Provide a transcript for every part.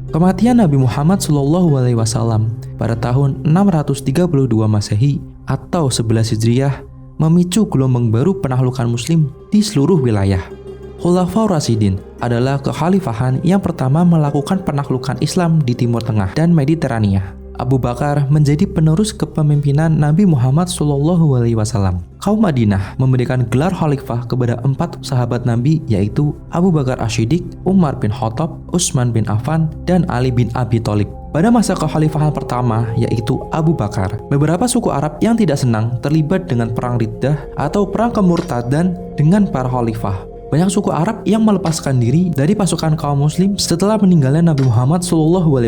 Kematian Nabi Muhammad SAW pada tahun 632 Masehi atau 11 Hijriah memicu gelombang baru penaklukan Muslim di seluruh wilayah. Khulafaur Rasyidin adalah kekhalifahan yang pertama melakukan penaklukan Islam di Timur Tengah dan Mediterania. Abu Bakar menjadi penerus kepemimpinan Nabi Muhammad SAW. Kaum Madinah memberikan gelar khalifah kepada 4 sahabat Nabi, yaitu Abu Bakar Asy-Syiddiq, Umar bin Khattab, Utsman bin Affan, dan Ali bin Abi Thalib. Pada masa kekhalifahan pertama, yaitu Abu Bakar, beberapa suku Arab yang tidak senang terlibat dengan perang Riddah atau perang kemurtadan dengan para khalifah. Banyak suku Arab yang melepaskan diri dari pasukan kaum Muslim setelah meninggalnya Nabi Muhammad SAW.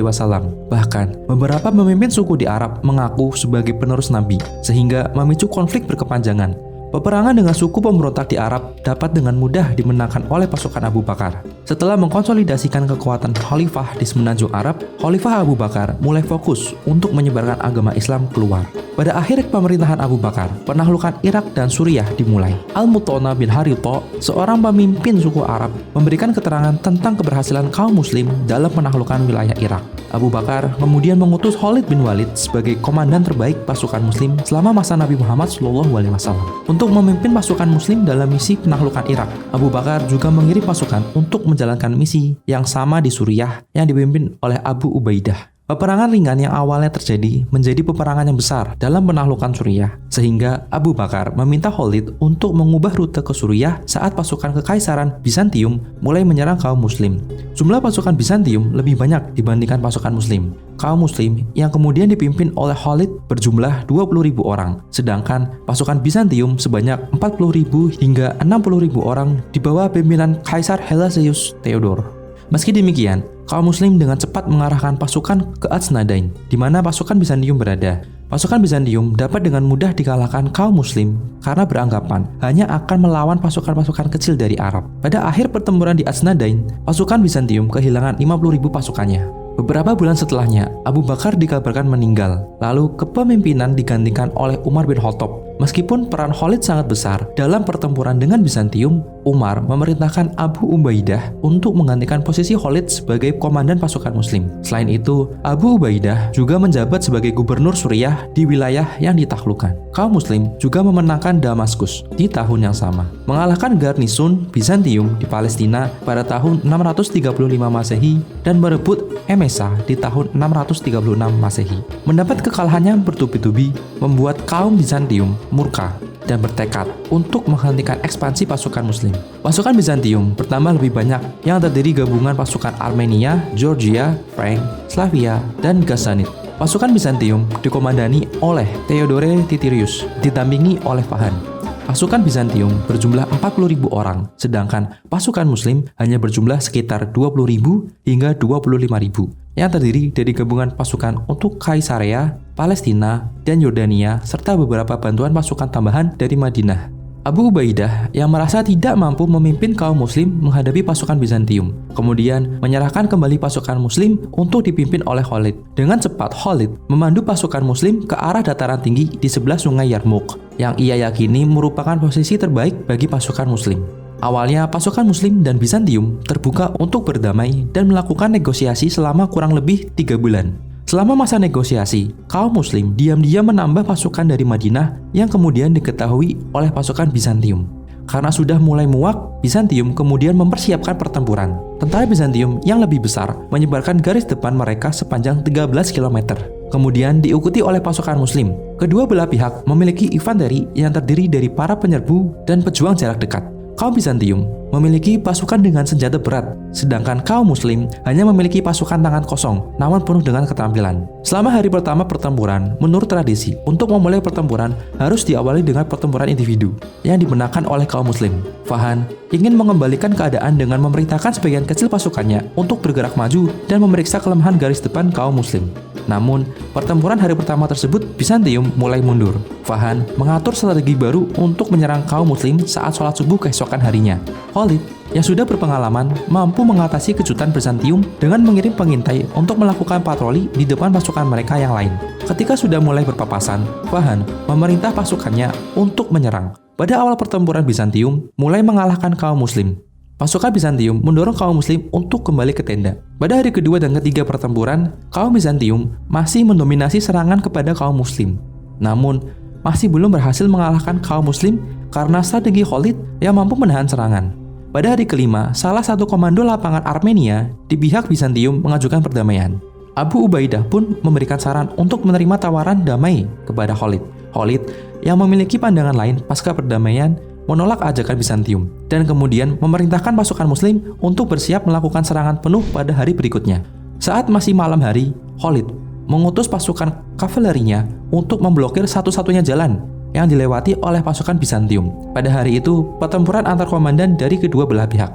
Bahkan, beberapa pemimpin suku di Arab mengaku sebagai penerus Nabi, sehingga memicu konflik berkepanjangan. Peperangan dengan suku pemberontak di Arab dapat dengan mudah dimenangkan oleh pasukan Abu Bakar. Setelah mengkonsolidasikan kekuatan khalifah di semenanjung Arab, Khalifah Abu Bakar mulai fokus untuk menyebarkan agama Islam keluar. Pada akhir pemerintahan Abu Bakar, penaklukan Irak dan Suriah dimulai. Al-Muthana bin Harithah, seorang pemimpin suku Arab, memberikan keterangan tentang keberhasilan kaum Muslim dalam penaklukan wilayah Irak. Abu Bakar kemudian mengutus Khalid bin Walid sebagai komandan terbaik pasukan Muslim selama masa Nabi Muhammad SAW. Untuk memimpin pasukan Muslim dalam misi penaklukan Irak, Abu Bakar juga mengirim pasukan untuk menjalankan misi yang sama di Suriah yang dipimpin oleh Abu Ubaidah. Peperangan ringan yang awalnya terjadi menjadi peperangan yang besar dalam penaklukan Suriah, sehingga Abu Bakar meminta Khalid untuk mengubah rute ke Suriah saat pasukan Kekaisaran Bizantium mulai menyerang kaum Muslim. Jumlah pasukan Bizantium lebih banyak dibandingkan pasukan Muslim. Kaum Muslim yang kemudian dipimpin oleh Khalid berjumlah 20.000 orang, sedangkan pasukan Bizantium sebanyak 40.000 hingga 60.000 orang di bawah pimpinan Kaisar Gelasius Theodore. Meski demikian, kaum Muslim dengan cepat mengarahkan pasukan ke Atsnadain, di mana pasukan Bizantium berada. Pasukan Bizantium dapat dengan mudah dikalahkan kaum Muslim karena beranggapan hanya akan melawan pasukan-pasukan kecil dari Arab. Pada akhir pertempuran di Atsnadain, pasukan Bizantium kehilangan 50.000 pasukannya. Beberapa bulan setelahnya, Abu Bakar dikabarkan meninggal, lalu kepemimpinan digantikan oleh Umar bin Khattab. Meskipun peran Khalid sangat besar dalam pertempuran dengan Bizantium, Umar memerintahkan Abu Ubaidah untuk menggantikan posisi Khalid sebagai komandan pasukan Muslim. Selain itu, Abu Ubaidah juga menjabat sebagai gubernur Suriah di wilayah yang ditaklukkan. Kaum Muslim juga memenangkan Damaskus di tahun yang sama, mengalahkan garnison Bizantium di Palestina pada tahun 635 Masehi dan merebut Emesa di tahun 636 Masehi. Mendapat kekalahan yang bertubi-tubi membuat kaum Bizantium murka dan bertekad untuk menghentikan ekspansi pasukan Muslim. Pasukan Bizantium bertambah lebih banyak yang terdiri gabungan pasukan Armenia, Georgia, Frank, Slavia, dan Ghassanid. Pasukan Bizantium dikomandani oleh Theodore Titirius, didampingi oleh Fahan. Pasukan Bizantium berjumlah 40.000 orang, sedangkan pasukan Muslim hanya berjumlah sekitar 20.000 hingga 25.000, yang terdiri dari gabungan pasukan untuk Kaisarea, Palestina, dan Yordania, serta beberapa bantuan pasukan tambahan dari Madinah. Abu Ubaidah yang merasa tidak mampu memimpin kaum Muslim menghadapi pasukan Bizantium, kemudian menyerahkan kembali pasukan Muslim untuk dipimpin oleh Khalid. Dengan cepat, Khalid memandu pasukan Muslim ke arah dataran tinggi di sebelah sungai Yarmouk, yang ia yakini merupakan posisi terbaik bagi pasukan Muslim. Awalnya, pasukan Muslim dan Bizantium terbuka untuk berdamai dan melakukan negosiasi selama kurang lebih 3 bulan. Selama masa negosiasi, kaum Muslim diam-diam menambah pasukan dari Madinah yang kemudian diketahui oleh pasukan Bizantium. Karena sudah mulai muak, Bizantium kemudian mempersiapkan pertempuran. Tentara Bizantium yang lebih besar menyebarkan garis depan mereka sepanjang 13 km. Kemudian diikuti oleh pasukan Muslim. Kedua belah pihak memiliki infanteri yang terdiri dari para penyerbu dan pejuang jarak dekat. Kaum Bizantium memiliki pasukan dengan senjata berat, sedangkan kaum Muslim hanya memiliki pasukan tangan kosong, namun penuh dengan keterampilan. Selama hari pertama pertempuran, menurut tradisi, untuk memulai pertempuran harus diawali dengan pertempuran individu yang dimenangkan oleh kaum Muslim. Fahan ingin mengembalikan keadaan dengan memerintahkan sebagian kecil pasukannya untuk bergerak maju dan memeriksa kelemahan garis depan kaum Muslim. Namun, pertempuran hari pertama tersebut Bizantium mulai mundur. Fahan mengatur strategi baru untuk menyerang kaum Muslim saat sholat subuh keesokan harinya. Khalid yang sudah berpengalaman mampu mengatasi kejutan Bizantium dengan mengirim pengintai untuk melakukan patroli di depan pasukan mereka yang lain. Ketika sudah mulai berpapasan, Fahan memerintah pasukannya untuk menyerang. Pada awal pertempuran Bizantium mulai mengalahkan kaum Muslim. pasukan Bizantium mendorong kaum muslim untuk kembali ke tenda. Pada hari kedua dan ketiga pertempuran, kaum Bizantium masih mendominasi serangan kepada kaum muslim. Namun, masih belum berhasil mengalahkan kaum muslim karena strategi Khalid yang mampu menahan serangan. Pada hari kelima, salah satu komando lapangan Armenia di pihak Bizantium mengajukan perdamaian. Abu Ubaidah pun memberikan saran untuk menerima tawaran damai kepada Khalid. Khalid yang memiliki pandangan lain pasca perdamaian menolak ajakan Bizantium dan kemudian memerintahkan pasukan muslim untuk bersiap melakukan serangan penuh pada hari berikutnya. Saat masih malam hari, Khalid mengutus pasukan kavalerinya untuk memblokir satu-satunya jalan yang dilewati oleh pasukan Bizantium. Pada hari itu, pertempuran antar komandan dari kedua belah pihak.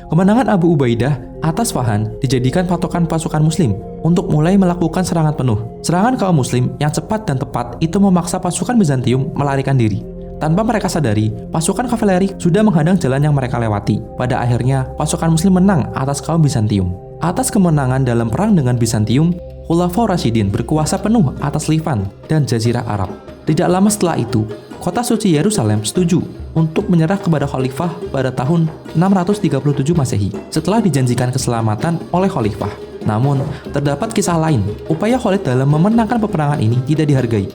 Kemenangan Abu Ubaidah atas Fahan dijadikan patokan pasukan muslim untuk mulai melakukan serangan penuh. Serangan kaum muslim yang cepat dan tepat itu memaksa pasukan Bizantium melarikan diri. Tanpa mereka sadari, pasukan kavaleri sudah menghadang jalan yang mereka lewati. Pada akhirnya, pasukan muslim menang atas kaum Bizantium. Atas kemenangan dalam perang dengan Bizantium, Khulafaur Rasyidin berkuasa penuh atas Livan dan Jazirah Arab. Tidak lama setelah itu, kota suci Yerusalem setuju untuk menyerah kepada khalifah pada tahun 637 Masehi setelah dijanjikan keselamatan oleh khalifah. Namun, terdapat kisah lain. Upaya Khalid dalam memenangkan peperangan ini tidak dihargai.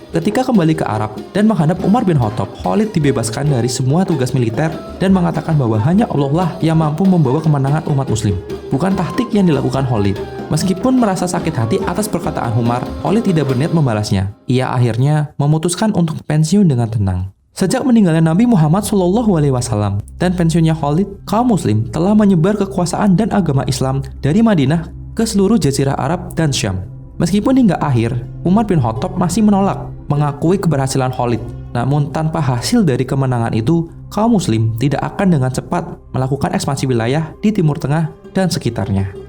Ketika kembali ke Arab dan menghadap Umar bin Khattab, Khalid dibebaskan dari semua tugas militer dan mengatakan bahwa hanya Allah lah yang mampu membawa kemenangan umat muslim, bukan taktik yang dilakukan Khalid. Meskipun merasa sakit hati atas perkataan Umar, Khalid tidak berniat membalasnya. Ia akhirnya memutuskan untuk pensiun dengan tenang. Sejak meninggalnya Nabi Muhammad SAW dan pensiunnya Khalid, kaum muslim telah menyebar kekuasaan dan agama Islam dari Madinah ke seluruh Jazirah Arab dan Syam. Meskipun hingga akhir, Umar bin Khattab masih menolak mengakui keberhasilan Khalid. Namun tanpa hasil dari kemenangan itu, kaum muslim tidak akan dengan cepat melakukan ekspansi wilayah di Timur Tengah dan sekitarnya.